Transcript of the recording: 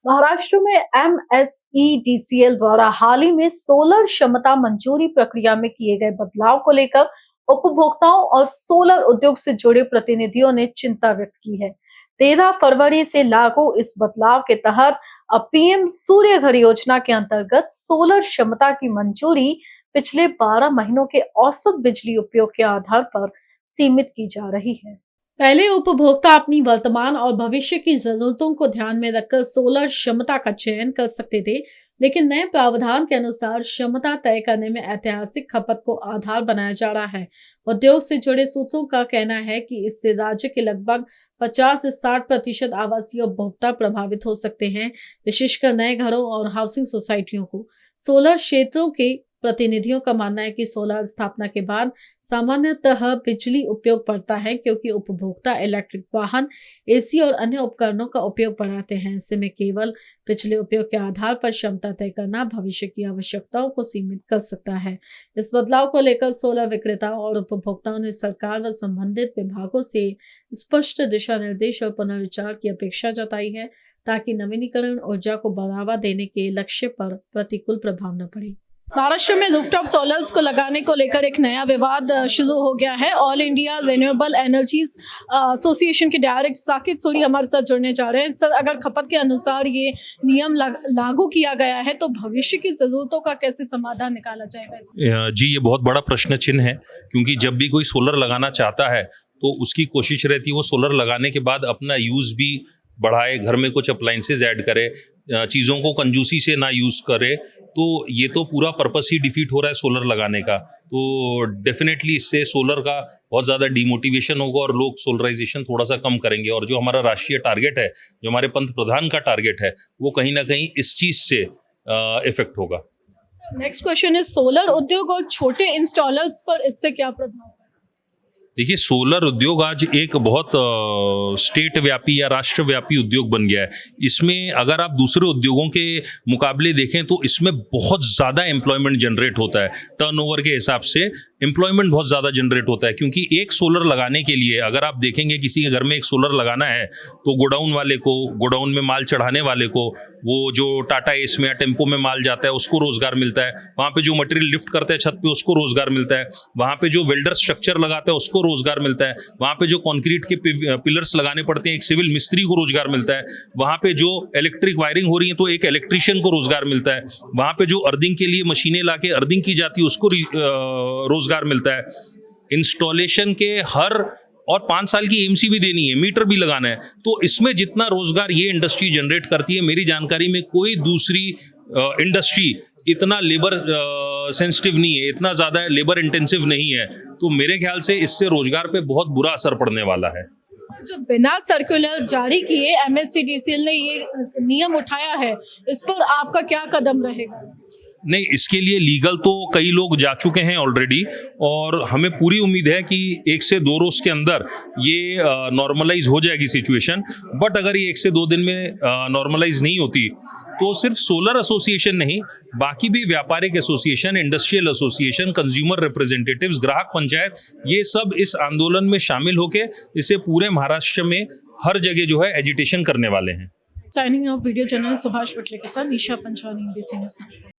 महाराष्ट्र में MSEDCL द्वारा हाल ही में सोलर क्षमता मंजूरी प्रक्रिया में किए गए बदलाव को लेकर उपभोक्ताओं और सोलर उद्योग से जुड़े प्रतिनिधियों ने चिंता व्यक्त की है। 13 फरवरी से लागू इस बदलाव के तहत अब पीएम सूर्य घर योजना के अंतर्गत सोलर क्षमता की मंजूरी पिछले 12 महीनों के औसत बिजली उपयोग के आधार पर सीमित की जा रही है। पहले उपभोक्ता अपनी वर्तमान और भविष्य की जरूरतों को ध्यान में रखकर सोलर क्षमता का चयन कर सकते थे, लेकिन नए प्रावधान के अनुसार क्षमता तय करने में ऐतिहासिक खपत को आधार बनाया जा रहा है। उद्योग से जुड़े सूत्रों का कहना है कि इससे राज्य के लगभग 50 से 60% आवासीय उपभोक्ता प्रभावित हो सकते हैं, विशेषकर नए घरों और हाउसिंग सोसाइटियों को। सोलर क्षेत्रों के प्रतिनिधियों का मानना है कि सोलर स्थापना के बाद सामान्यतः बिजली उपयोग बढ़ता है, क्योंकि उपभोक्ता इलेक्ट्रिक वाहन, एसी और अन्य उपकरणों का उपयोग बढ़ाते हैं। ऐसे में केवल बिजली उपयोग के आधार पर क्षमता तय करना भविष्य की आवश्यकताओं को सीमित कर सकता है। इस बदलाव को लेकर सोलर विक्रेताओं और उपभोक्ताओं ने सरकार व संबंधित विभागों से स्पष्ट दिशा निर्देश और पुनर्विचार की अपेक्षा जताई है, ताकि नवीनीकरण ऊर्जा को बढ़ावा देने के लक्ष्य पर प्रतिकूल प्रभाव न पड़े। महाराष्ट्र में रूफटॉप सोलर्स को लगाने को लेकर एक नया विवाद शुरू हो गया है। All India renewable energies association के डायरेक्टर साकिब सूरी हमारे साथ जुड़ने जा रहे हैं। सर, अगर खपत के अनुसार ये नियम लागू किया गया है तो भविष्य की जरूरतों का कैसे समाधान निकाला जाएगा? जी, ये बहुत बड़ा प्रश्न चिन्ह है, क्योंकि जब भी कोई सोलर लगाना चाहता है तो उसकी कोशिश रहती है वो सोलर लगाने के बाद अपना यूज़ भी बढ़ाए, घर में कुछ अप्लाइंसेज ऐड करे, चीज़ों को कंजूसी से ना यूज़ करे। तो ये तो पूरा पर्पस ही डिफीट हो रहा है सोलर लगाने का। तो डेफिनेटली इससे सोलर का बहुत ज़्यादा डिमोटिवेशन होगा और लोग सोलराइजेशन थोड़ा सा कम करेंगे, और जो हमारा राष्ट्रीय टारगेट है, जो हमारे पंत प्रधान का टारगेट है, वो कहीं ना कहीं इस चीज़ से इफेक्ट होगा। नेक्स्ट क्वेश्चन है, सोलर उद्योग और छोटे इंस्टॉलर्स पर इससे क्या प्रभाव? देखिए, सोलर उद्योग आज एक बहुत स्टेट व्यापी या राष्ट्रव्यापी उद्योग बन गया है। इसमें अगर आप दूसरे उद्योगों के मुकाबले देखें तो इसमें बहुत ज़्यादा एम्प्लॉयमेंट जनरेट होता है। टर्नओवर के हिसाब से एम्प्लॉयमेंट बहुत ज़्यादा जनरेट होता है, क्योंकि एक सोलर लगाने के लिए अगर आप देखेंगे किसी के घर में एक सोलर लगाना है तो गोडाउन वाले को, गोडाउन में माल चढ़ाने वाले को, वो जो टाटा एस में या टेम्पो में माल जाता है उसको रोज़गार मिलता है, वहाँ पे जो मटेरियल लिफ्ट करता है छत पे उसको रोज़गार मिलता है, वहाँ पे जो वेल्डर स्ट्रक्चर लगाता है उसको रोज़गार मिलता है, वहाँ पे जो कंक्रीट के पिलर्स लगाने पड़ते हैं एक सिविल मिस्त्री को रोज़गार मिलता है, वहाँ पे जो इलेक्ट्रिक वायरिंग हो रही है तो एक इलेक्ट्रीशियन को रोज़गार मिलता है, वहाँ पे जो अर्थिंग के लिए मशीनें ला के अर्थिंग की जाती है उसको रोज़गार मिलता है। इंस्टॉलेशन के हर और 5 साल की एमसी भी देनी है, मीटर भी लगाना है। तो इसमें जितना रोजगार ये इंडस्ट्री जनरेट करती है, मेरी जानकारी में कोई दूसरी इंडस्ट्री इतना लेबर सेंसिटिव नहीं है, इतना ज़्यादा लेबर इंटेंसिव नहीं है। तो मेरे ख्याल से इससे रोजगार पे बहुत बुरा असर पड़ने वाला है। जो बिना सर्कुलर जारी किए MSEDCL ने ये नियम उठाया है, इस पर आपका क्या कदम रहेगा? नहीं, इसके लिए लीगल तो कई लोग जा चुके हैं ऑलरेडी, और हमें पूरी उम्मीद है कि 1 से 2 रोज के अंदर ये नॉर्मलाइज हो जाएगी सिचुएशन। बट अगर ये 1 से 2 दिन में नॉर्मलाइज नहीं होती तो सिर्फ सोलर एसोसिएशन नहीं, बाकी भी व्यापारिक association, industrial association, consumer representatives, ग्राहक पंचायत, ये सब इस आंदोलन में शामिल होकर इसे पूरे महाराष्ट्र में हर जगह जो है एजिटेशन करने वाले हैं। Signing off, video journalist Subhash Patle के साथ निशा पंचवानी, NBC न्यूज़।